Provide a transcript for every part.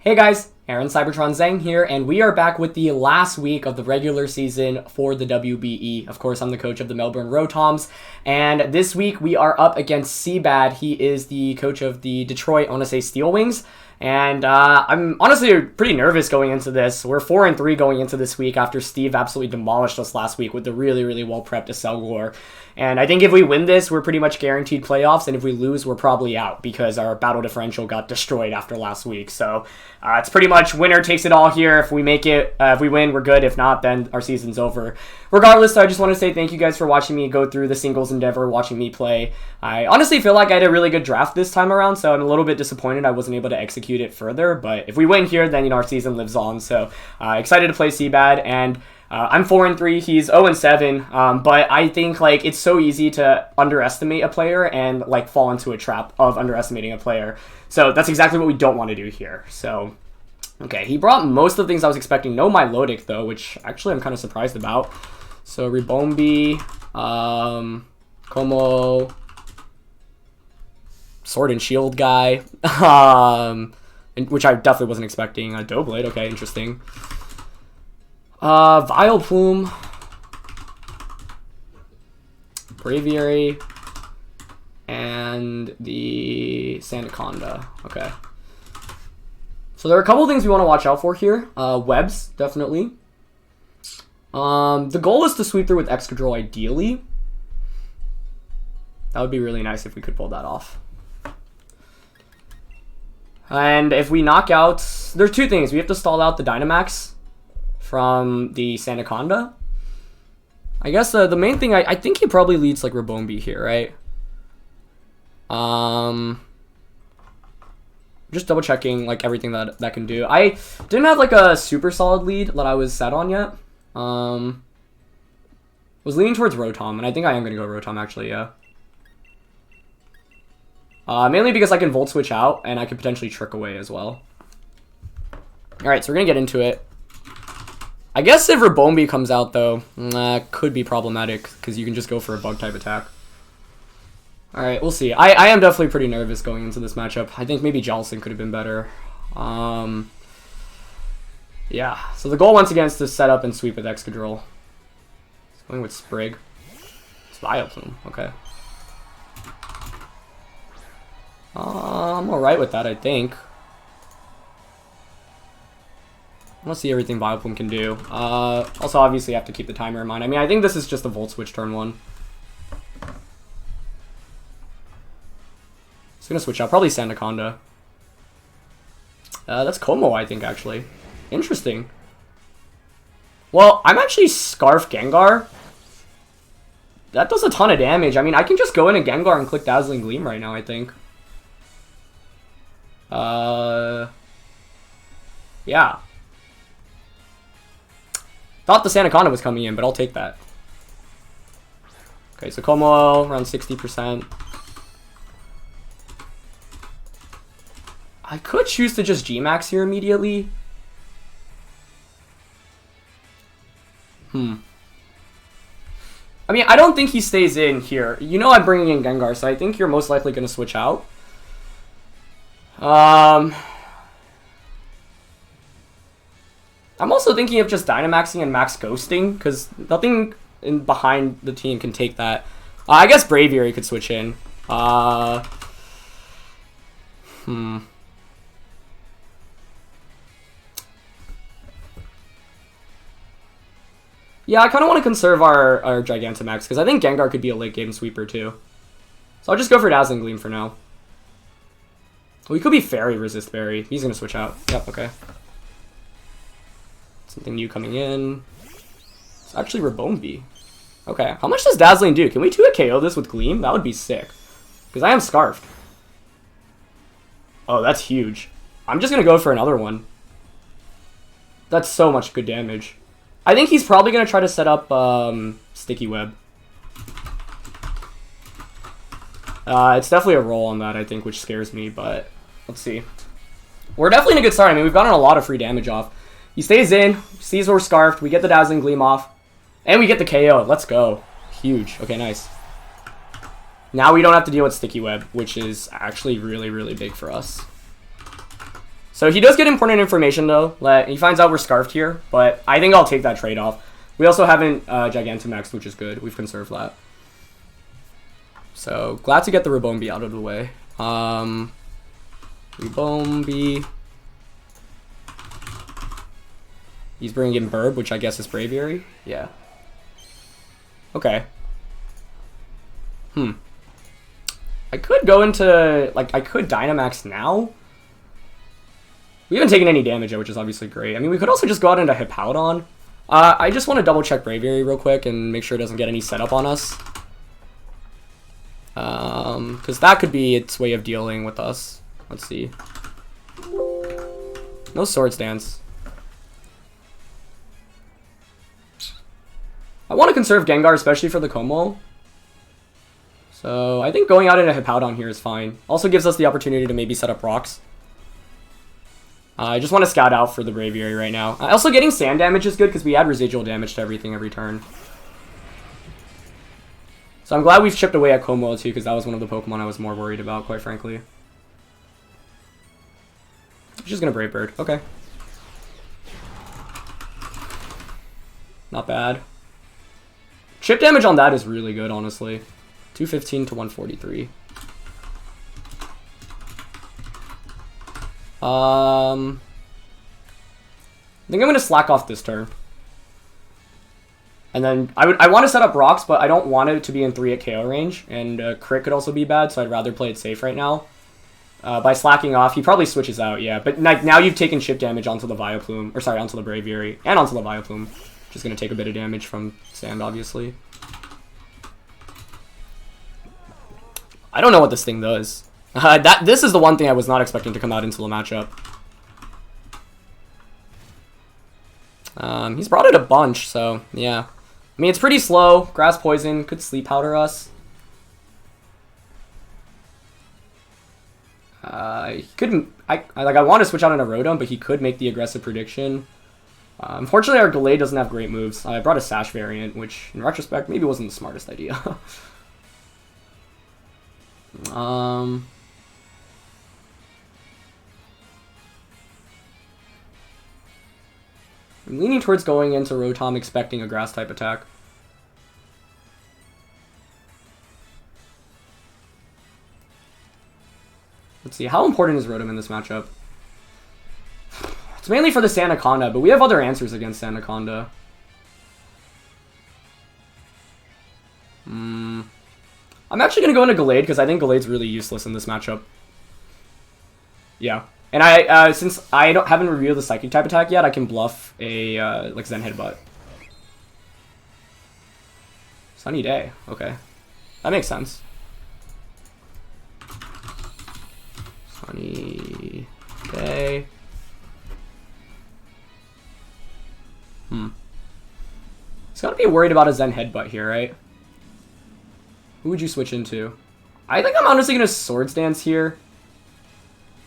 Hey guys, Aaron Cybertron Zhang here, and we are back with the last week of the regular season for the WBE. Of course, I'm the coach of the Melbourne Rotoms, and this week we are up against CBAD. He is the coach of the Detroit, I want to say, Steelwings, and I'm honestly pretty nervous going into this. We're 4-3 going into this week after Steve absolutely demolished us last week with the really well-prepped Selgor. And I think if we win this, we're pretty much guaranteed playoffs, and if we lose, we're probably out because our battle differential got destroyed after last week. So it's pretty much winner takes it all here. If we make it, if we win, we're good. If not, then our season's over. Regardless, I just want to say thank you guys for watching me go through the singles endeavor, watching me play. I honestly feel like I had a really good draft this time around, so I'm a little bit disappointed I wasn't able to execute it further. But if we win here, then our season lives on. So excited to play CBAD, and I'm 4-3. He's 0-7. But I think it's so easy to underestimate a player and fall into a trap of underestimating a player. So that's exactly what we don't want to do here. So okay, he brought most of the things I was expecting. No Milotic though, which actually I'm kind of surprised about. So Ribombi, Como, Sword and Shield guy, which I definitely wasn't expecting. Doughblade, okay, interesting. Vileplume, Braviary, and the Sandaconda. Okay. So there are a couple of things we want to watch out for here. Webs, definitely. The goal is to sweep through with Excadrill ideally. That would be really nice if we could pull that off. And if we knock out... There's two things. We have to stall out the Dynamax from the Sandaconda. I guess the main thing... I think he probably leads Ribombi here, right? Just double checking everything that can do. I didn't have a super solid lead that I was set on yet. Was leaning towards Rotom, and I think I am gonna go Rotom actually, yeah. Mainly because I can Volt Switch out, and I could potentially Trick Away as well. Alright, so we're gonna get into it. I guess if Ribombi comes out though, could be problematic, because you can just go for a Bug-type attack. Alright, we'll see. I am definitely pretty nervous going into this matchup. I think maybe Jolson could have been better. Yeah, so the goal once again is to set up and sweep with Excadrill. It's going with Sprig. It's Vileplume, okay. I'm alright with that, I think. I want to see everything Vileplume can do. Also, obviously, have to keep the timer in mind. I mean, I think this is just a Volt Switch turn 1. Just gonna switch out. Probably Sandaconda. That's Como, I think, actually. Interesting. Well, I'm actually Scarf Gengar. That does a ton of damage. I mean, I can just go in and Gengar and click Dazzling Gleam right now, I think. Yeah. Thought the Sandaconda was coming in, but I'll take that. Okay, so Como around 60%. I could choose to just G-Max here immediately. I mean, I don't think he stays in here. I'm bringing in Gengar, so I think you're most likely going to switch out. I'm also thinking of just Dynamaxing and Max Ghosting, because nothing behind the team can take that. I guess Braviary could switch in. Yeah, I kind of want to conserve our Gigantamax, because I think Gengar could be a late-game sweeper, too. So I'll just go for Dazzling Gleam for now. We could be Fairy Resist Berry. He's going to switch out. Yep, okay. Something new coming in. It's actually Ribombi. Okay, how much does Dazzling do? Can we 2-hit KO this with Gleam? That would be sick. Because I am Scarfed. Oh, that's huge. I'm just going to go for another one. That's so much good damage. I think he's probably going to try to set up Sticky Web. It's definitely a roll on that, I think, which scares me, but let's see. We're definitely in a good start. I mean, we've gotten a lot of free damage off. He stays in, sees we're Scarfed, we get the Dazzling Gleam off, and we get the KO. Let's go. Huge. Okay, nice. Now we don't have to deal with Sticky Web, which is actually really big for us. So he does get important information, though. He finds out we're Scarfed here, but I think I'll take that trade-off. We also haven't Gigantamaxed, which is good. We've conserved that. So, glad to get the Rabombi out of the way. Rabombi. He's bringing in Burb, which I guess is Braviary. Yeah. Okay. I could go into, like, I could Dynamax now. We haven't taken any damage yet, which is obviously great. I mean, we could also just go out into Hippowdon. I just want to double check Braviary real quick and make sure it doesn't get any setup on us. Because that could be its way of dealing with us. Let's see. No Swords Dance. I want to conserve Gengar, especially for the Como. So I think going out into Hippowdon here is fine. Also gives us the opportunity to maybe set up rocks. I just want to scout out for the Braviary right now. Also getting sand damage is good because we add residual damage to everything every turn. So I'm glad we've chipped away at Como too, because that was one of the Pokemon I was more worried about, quite frankly. Just gonna Brave Bird. Okay. Not bad. Chip damage on that is really good, honestly. 215 to 143. I think I'm gonna slack off this turn. And then I want to set up rocks, but I don't want it to be in 3 at KO range, and crit could also be bad, so I'd rather play it safe right now. By slacking off, he probably switches out, yeah. But like, now you've taken chip damage onto the Vileplume, or sorry, onto the Braviary, and onto the Vileplume. Just gonna take a bit of damage from sand, obviously. I don't know what this thing does. This is the one thing I was not expecting to come out into the matchup. He's brought it a bunch, so yeah. I mean, it's pretty slow. Grass Poison could Sleep Powder us. He couldn't. I want to switch out on a Rotom, but he could make the aggressive prediction. Unfortunately, our Gallade doesn't have great moves. I brought a Sash variant, which in retrospect maybe wasn't the smartest idea. I'm leaning towards going into Rotom expecting a grass type attack. Let's see, how important is Rotom in this matchup? It's mainly for the Sandaconda, but we have other answers against Sandaconda. I'm actually going to go into Gallade because I think Gallade's really useless in this matchup. Yeah. And since I haven't revealed the Psychic type attack yet, I can bluff a like Zen Headbutt. Sunny Day. Okay. That makes sense. Sunny Day. He's got to be worried about a Zen Headbutt here, right? Who would you switch into? I think I'm honestly going to Swords Dance here.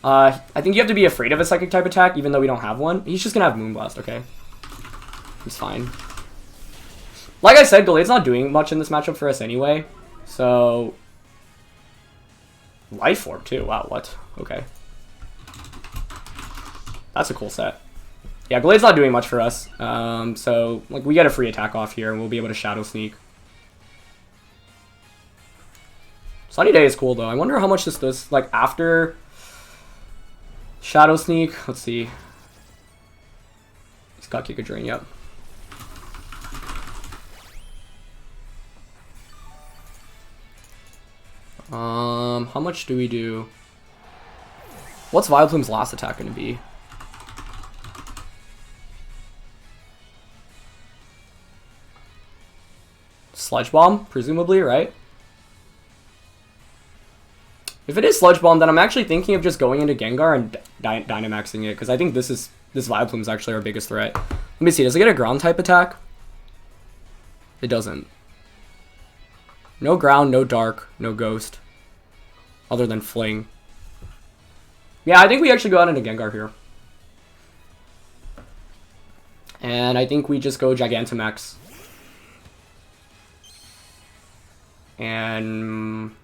I think you have to be afraid of a Psychic type attack, even though we don't have one. He's just going to have Moonblast, okay? He's fine. Like I said, Gallade's not doing much in this matchup for us anyway. So... Life Orb, too. Wow, what? Okay. That's a cool set. Yeah, Gallade's not doing much for us. So, like, we get a free attack off here, and we'll be able to Shadow Sneak. Sunny Day is cool, though. I wonder how much this does, like, after Shadow Sneak. Let's see. He's got Giga Drain, yep. How much do we do? What's Vileplume's last attack going to be? Sludge Bomb, presumably, right? If it is Sludge Bomb, then I'm actually thinking of just going into Gengar and Dynamaxing it, because I think this Vileplume is actually our biggest threat. Let me see, does it get a ground type attack? It doesn't. No ground, no dark, no ghost. Other than Fling. Yeah, I think we actually go out into Gengar here. And I think we just go Gigantamax. And...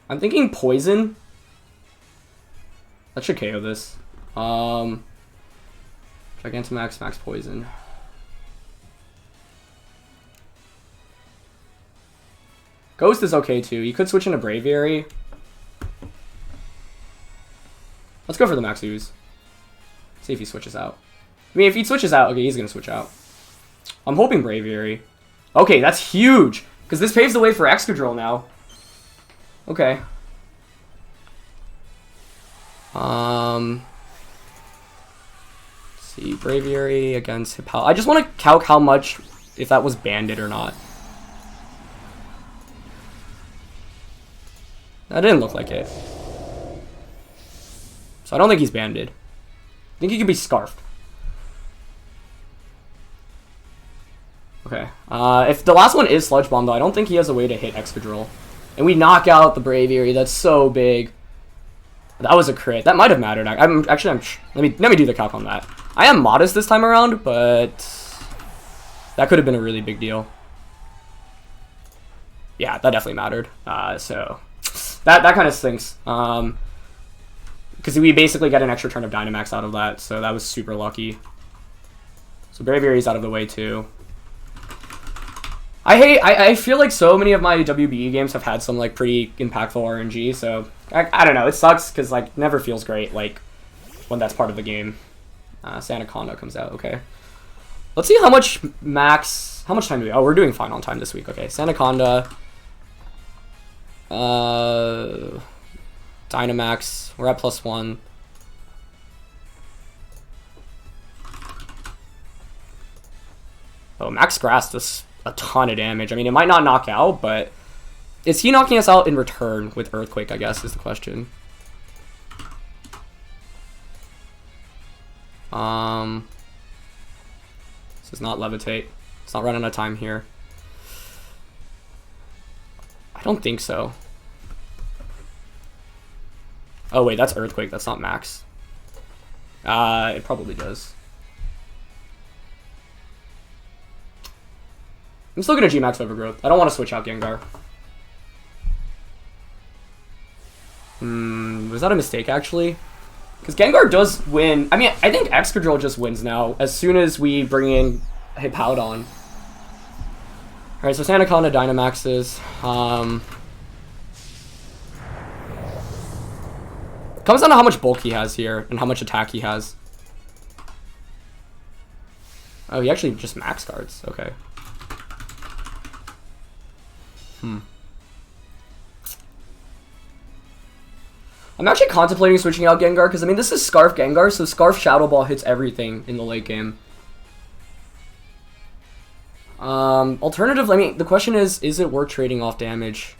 I'm thinking Poison. That should KO this. Gigantamax, max poison. Ghost is okay too. You could switch into Braviary. Let's go for the max ooze. See if he switches out. I mean, if he switches out, okay, he's gonna switch out. I'm hoping Braviary. Okay, that's huge, because this paves the way for Excadrill now. Okay. Let's see, Braviary against Hippal. I just want to calc how much, if that was banded or not. That didn't look like it. So I don't think he's banded. I think he could be scarfed. Okay. If the last one is Sludge Bomb, though, I don't think he has a way to hit Excadrill. And we knock out the Braviary. That's so big. That was a crit. That might have mattered. Let me do the calc on that. I am modest this time around, but that could have been a really big deal. Yeah, that definitely mattered. So that kind of stinks. Because we basically get an extra turn of Dynamax out of that, so that was super lucky. So Braviary's out of the way too. I feel like so many of my WBE games have had some like pretty impactful RNG, so I don't know, it sucks because like never feels great like when that's part of the game. Sandaconda comes out, okay. Let's see how much time do we, oh, we're doing fine on time this week, okay. Sandaconda, Dynamax, we're at +1. Oh, Max Grass does a ton of damage. I mean, it might not knock out, but is he knocking us out in return with Earthquake, I guess, is the question. This does not levitate. It's not running out of time here. I don't think so. Oh wait, that's Earthquake, that's not Max. It probably does. I'm still gonna G-Max Overgrowth. I don't want to switch out Gengar. Was that a mistake actually? Because Gengar does win. I mean, I think Excadrill just wins now as soon as we bring in Hippowdon. Alright, so Sandaconda Dynamaxes. Comes down to how much bulk he has here and how much attack he has. Oh, he actually just max guards. Okay. I'm actually contemplating switching out Gengar because, I mean, this is Scarf Gengar, so Scarf Shadow Ball hits everything in the late game. Alternatively, I mean, the question is it worth trading off damage?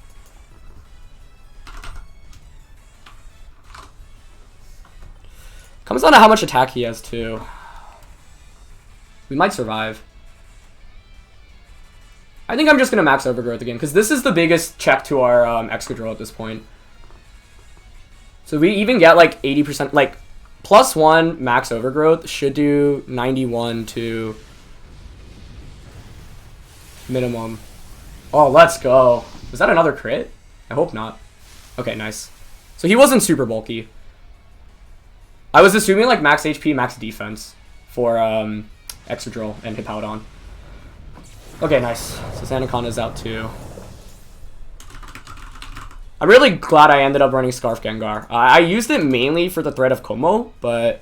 Comes down to how much attack he has, too. We might survive. I think I'm just going to max Overgrowth again, because this is the biggest check to our Excadrill at this point. So we even get, like, 80%, like, +1 max Overgrowth should do 91 to minimum. Oh, let's go. Was that another crit? I hope not. Okay, nice. So he wasn't super bulky. I was assuming, like, max HP, max defense for Excadrill and Hippowdon. Okay, nice. So Sandaconda's out too. I'm really glad I ended up running Scarf Gengar. I used it mainly for the threat of Como, but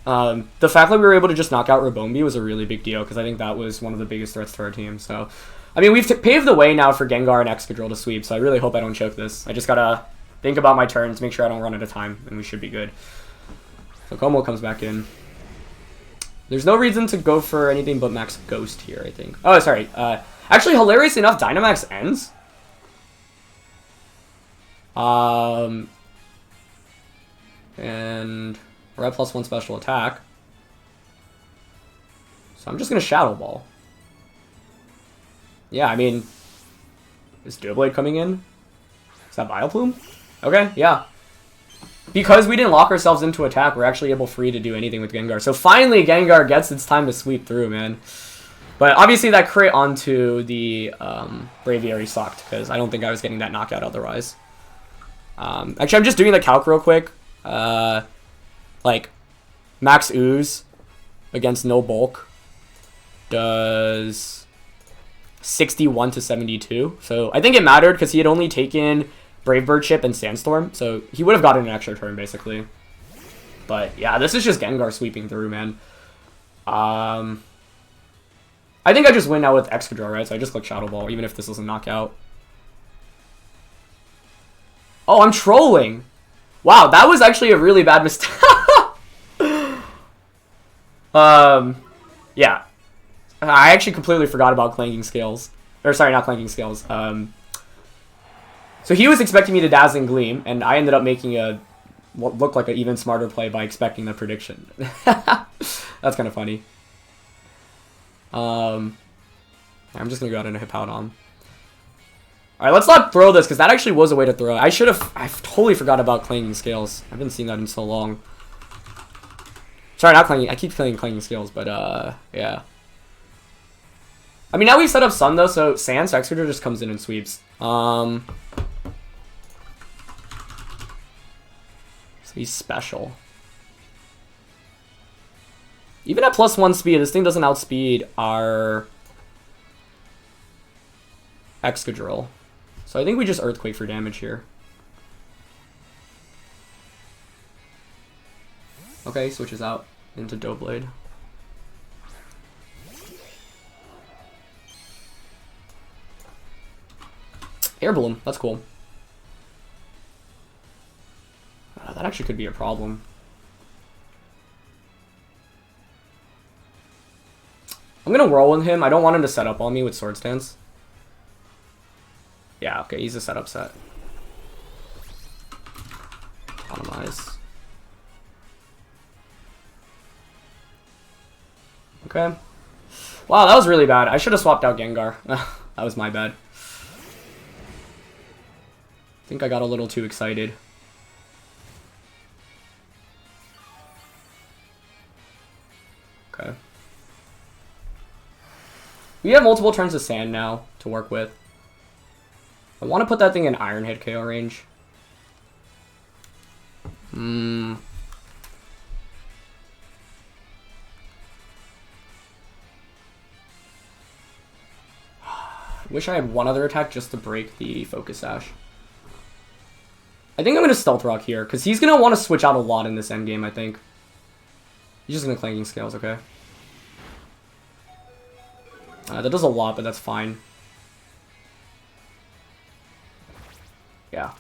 the fact that we were able to just knock out Rabombi was a really big deal because I think that was one of the biggest threats to our team. So, I mean, we've paved the way now for Gengar and Excadrill to sweep, so I really hope I don't choke this. I just gotta think about my turns, make sure I don't run out of time, and we should be good. So Como comes back in. There's no reason to go for anything but max Ghost here, I think. Oh, sorry. Actually, hilarious enough, Dynamax ends. And we're at +1 special attack. So I'm just going to Shadow Ball. Yeah, I mean, is Doublade coming in? Is that Vileplume? Okay, yeah. Because we didn't lock ourselves into attack, we're actually able free to do anything with Gengar. So finally, Gengar gets its time to sweep through, man. But obviously that crit onto the Braviary sucked, because I don't think I was getting that knockout otherwise. Actually, I'm just doing the calc real quick. like, max ooze against no bulk does 61 to 72. So I think it mattered because he had only taken Brave Bird Chip and Sandstorm. So he would have gotten an extra turn, basically. But yeah, this is just Gengar sweeping through, man. I think I just win now with Excadrill, right? So I just click Shadow Ball, even if this doesn't knock out. Oh, I'm trolling. Wow, that was actually a really bad mistake. Yeah. I actually completely forgot about Clanking Scales. Or sorry, not Clanking Scales. So he was expecting me to Dazzling Gleam, and I ended up making what looked like an even smarter play by expecting the prediction. That's kind of funny. I'm just going to go out and Hippowdon. Alright, let's not throw this, because that actually was a way to throw it. I totally forgot about Clanging Scales. I haven't seen that in so long. Sorry, not Clanging. I keep saying Clanging Scales, but, yeah. I mean, now we've set up Sun, though, so Sans Excadrill just comes in and sweeps. So he's special. Even at +1 speed, this thing doesn't outspeed our Excadrill. So I think we just Earthquake for damage here. Okay, switches out into Doughblade. Air Balloon, that's cool. That actually could be a problem. I'm gonna Whirlwind him. I don't want him to set up on me with Swords Dance. Yeah, okay, he's a setup set. Automize. Okay. Wow, that was really bad. I should have swapped out Gengar. That was my bad. I think I got a little too excited. Okay. We have multiple turns of Sand now to work with. I want to put that thing in Iron Head KO range. Wish I had one other attack just to break the Focus Sash. I think I'm going to Stealth Rock here, because he's going to want to switch out a lot in this endgame, I think. He's just going to Clanking Scales, okay. That does a lot, but that's fine. Yeah.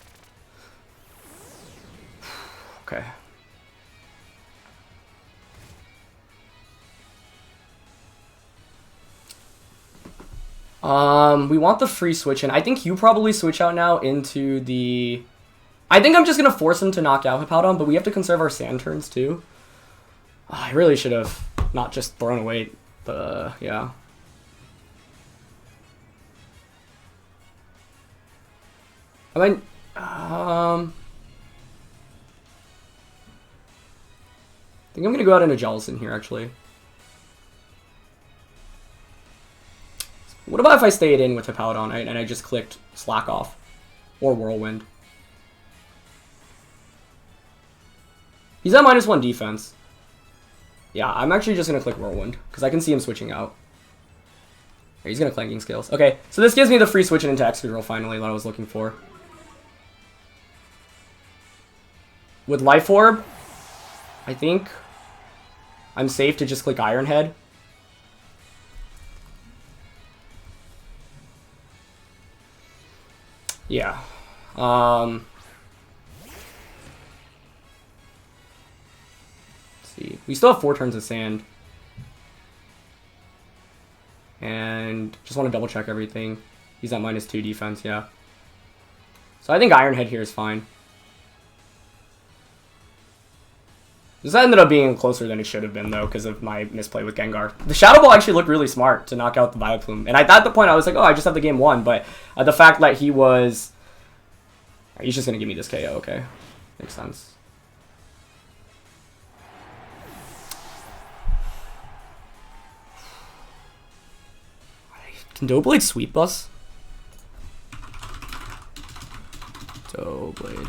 Okay. We want the free switch in. I think you probably switch out now into the... I think I'm just going to force him to knock out Hippowdon, but we have to conserve our sand turns too. I really should have not just thrown away the... yeah. I mean... I think I'm going to go out into Jellicent here, actually. What about if I stayed in with Hippowdon and I just clicked Slack Off? Or Whirlwind? He's at -1 defense. Yeah, I'm actually just going to click Whirlwind, because I can see him switching out. He's going to Clanking Scales. Okay, so this gives me the free switching into Excadrill finally that I was looking for. With Life Orb, I think I'm safe to just click Iron Head. Yeah. Let's see. We still have 4 turns of Sand. And just want to double check everything. He's at -2 defense, yeah. So I think Iron Head here is fine. This ended up being closer than it should have been, though, because of my misplay with Gengar. The Shadow Ball actually looked really smart to knock out the Vileplume. And at the point, I was like, oh, I just have the game won. But the fact that he was... He's just going to give me this KO, okay. Makes sense. Can Doughblade sweep us? Doughblade.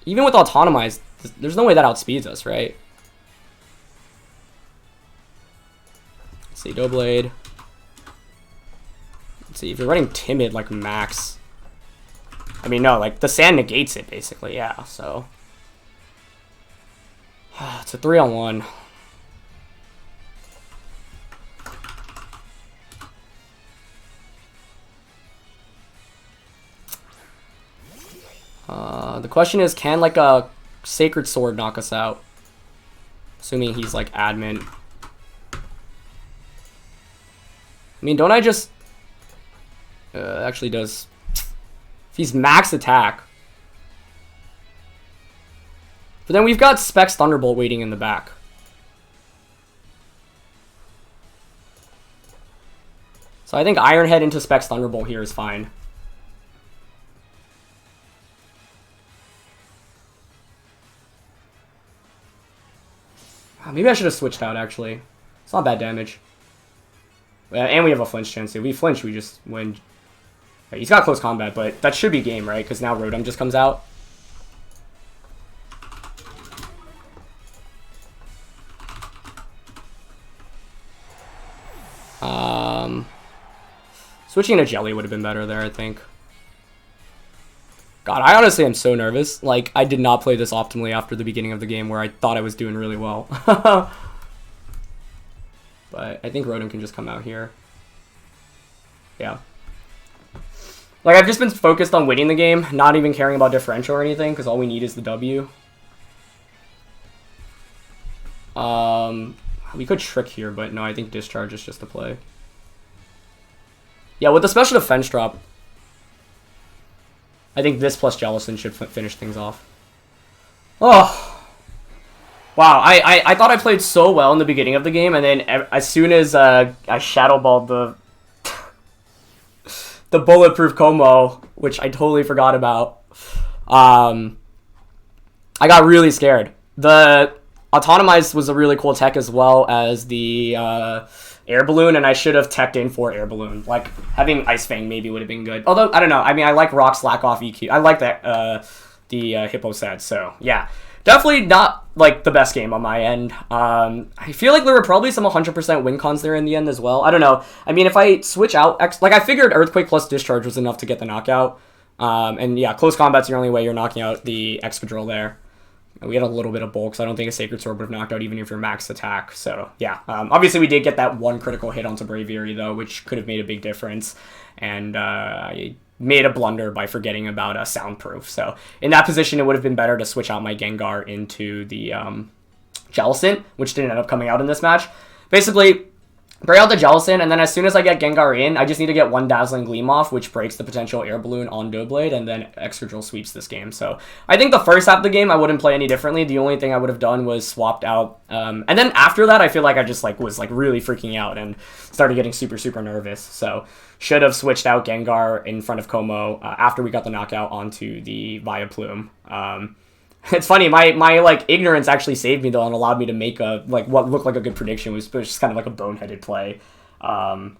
Even with Autonomized, there's no way that outspeeds us, right? Let's see, Doughblade. Let's see, if you're running Timid like Max. I mean, no, like the sand negates it basically, yeah, so. It's a 3-on-1. The question is, can like a Sacred Sword knock us out? Assuming he's like admin. I mean, don't I just... actually does... If he's max attack. But then we've got Specs Thunderbolt waiting in the back. So I think Iron Head into Specs Thunderbolt here is fine. Maybe I should have switched out, actually. It's not bad damage. And we have a flinch chance, too. We flinch, we just win. Yeah, he's got close combat, but that should be game, right? Because now Rotom just comes out. Switching to Jelly would have been better there, I think. God, I honestly am so nervous. Like, I did not play this optimally after the beginning of the game where I thought I was doing really well. But I think Rotom can just come out here. Yeah. Like, I've just been focused on winning the game, not even caring about differential or anything, because all we need is the W. We could Trick here, but no, I think Discharge is just a play. Yeah, with the special defense drop, I think this plus Jellicent should finish things off. Oh. Wow, I thought I played so well in the beginning of the game, and then as soon as I Shadow Balled the Bulletproof Como, which I totally forgot about, I got really scared. The Autonomized was a really cool tech as well as the Air Balloon, and I should have teched in for Air Balloon. Like, having Ice Fang maybe would have been good. Although, I don't know. I mean, I like Rock Slack off EQ. I like that, the Hippo set, so yeah. Definitely not, like, the best game on my end. I feel like there were probably some 100% win cons there in the end as well. I don't know. I mean, if I switch out... Like, I figured Earthquake plus Discharge was enough to get the knockout. And yeah, close combat's the only way you're knocking out the Excadrill there. We had a little bit of bulk, so I don't think a Sacred Sword would have knocked out even if you're max attack. So, yeah. Obviously, we did get that one critical hit onto Braviary, though, which could have made a big difference. And I made a blunder by forgetting about Soundproof. So, in that position, it would have been better to switch out my Gengar into the Jellicent, which didn't end up coming out in this match. Basically, break out the Jellicent, and then as soon as I get Gengar in, I just need to get one Dazzling Gleam off, which breaks the potential Air Balloon on Doughblade, and then Excadrill sweeps this game. So I think the first half of the game, I wouldn't play any differently. The only thing I would have done was swapped out. And then after that, I feel like I just was really freaking out and started getting super, super nervous. So should have switched out Gengar in front of Como after we got the knockout onto the Vileplume. It's funny, my like ignorance actually saved me though and allowed me to make a what looked like a good prediction, was just kind of like a boneheaded play. And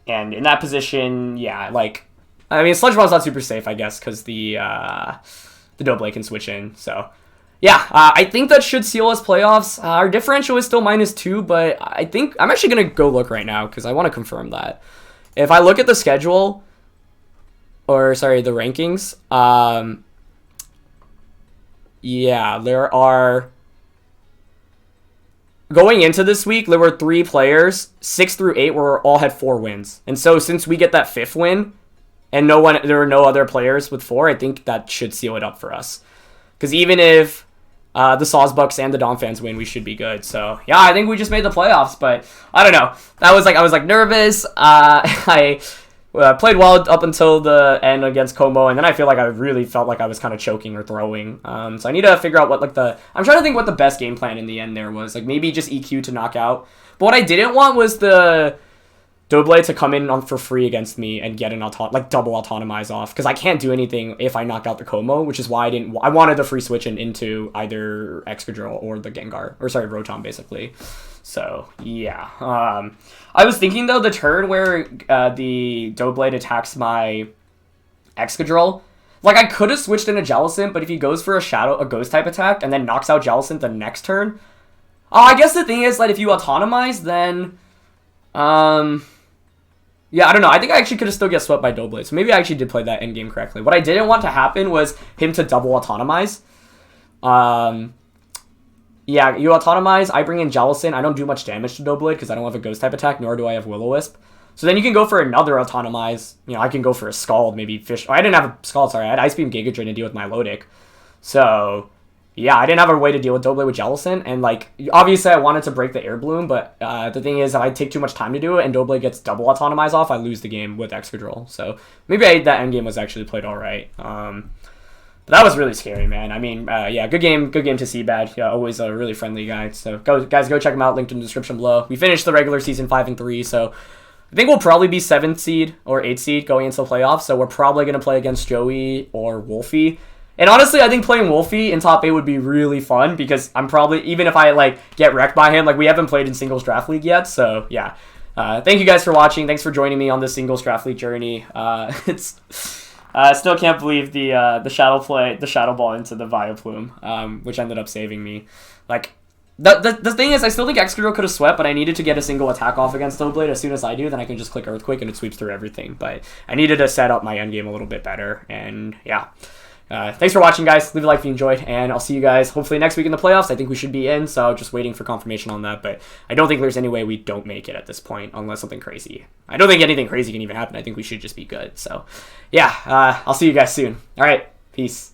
in that position, yeah, like I mean Sludge Bomb's not super safe, I guess, because the Doughblade can switch in. So yeah, I think that should seal us playoffs. Our differential is still -2, but I think I'm actually gonna go look right now because I want to confirm that. If I look at the schedule, or sorry, the rankings, yeah, there are... Going into this week, there were 3 players, 6 through 8, were all had 4 wins. And so since we get that 5th win, and there were no other players with 4, I think that should seal it up for us. Because even if the Sawsbucks and the Donphans win, we should be good. So yeah, I think we just made the playoffs, but I don't know. That was I was nervous. I played well up until the end against Como, and then I feel like I really felt like I was kind of choking or throwing. So I need to figure out what I'm trying to think what the best game plan in the end there was. Like maybe just EQ to knock out. But what I didn't want was the Doughblade to come in for free against me and get an double Autonomize off, because I can't do anything if I knocked out the Como, which is why I wanted the free switch into either Excadrill or the Gengar, or sorry, Rotom basically. So yeah, I was thinking though the turn where the Doughblade attacks my Excadrill, Like, I could have switched into Jellicent, but if he goes for a ghost type attack, and then knocks out Jellicent the next turn... Oh, I guess the thing is, like, if you autonomize, then... Yeah, I don't know. I think I actually could have still get swept by Doughblade. So maybe I actually did play that endgame correctly. What I didn't want to happen was him to double autonomize. Yeah, you autonomize. I bring in Jellicent. I don't do much damage to Doughblade because I don't have a ghost type attack, nor do I have Will-O-Wisp. So then you can go for another autonomize. You know, I can go for a Scald, maybe Fish. Oh, I didn't have a Scald, sorry. I had Ice Beam Giga Drain to deal with my Milotic. So... yeah, I didn't have a way to deal with Doughblade with Jellicent, and, like, obviously I wanted to break the Air Bloom, but the thing is, if I take too much time to do it and Doughblade gets double autonomize off, I lose the game with Excadrill. So maybe that endgame was actually played alright. But that was really scary, man. I mean, yeah, good game to CBAD. Yeah, always a really friendly guy. So guys, go check him out, linked in the description below. We finished the regular season 5-3, so I think we'll probably be 7th seed or 8th seed going into the playoffs, so we're probably going to play against Joey or Wolfie. And honestly, I think playing Wolfie in top 8 would be really fun because I'm probably, even if I, like, get wrecked by him, like, we haven't played in singles draft league yet, so, yeah. Thank you guys for watching. Thanks for joining me on this singles draft league journey. I still can't believe the Shadow Ball into the Vileplume, which ended up saving me. Like, the thing is, I still think Excadrill could have swept, but I needed to get a single attack off against Doughblade. As soon as I do, then I can just click Earthquake and it sweeps through everything. But I needed to set up my endgame a little bit better, and, yeah. Thanks for watching, guys. Leave a like if you enjoyed, and I'll see you guys hopefully next week in the playoffs. I think we should be in, so just waiting for confirmation on that, but I don't think there's any way we don't make it at this point unless something crazy. I don't think anything crazy can even happen. I think we should just be good. So, yeah, I'll see you guys soon. All right, peace.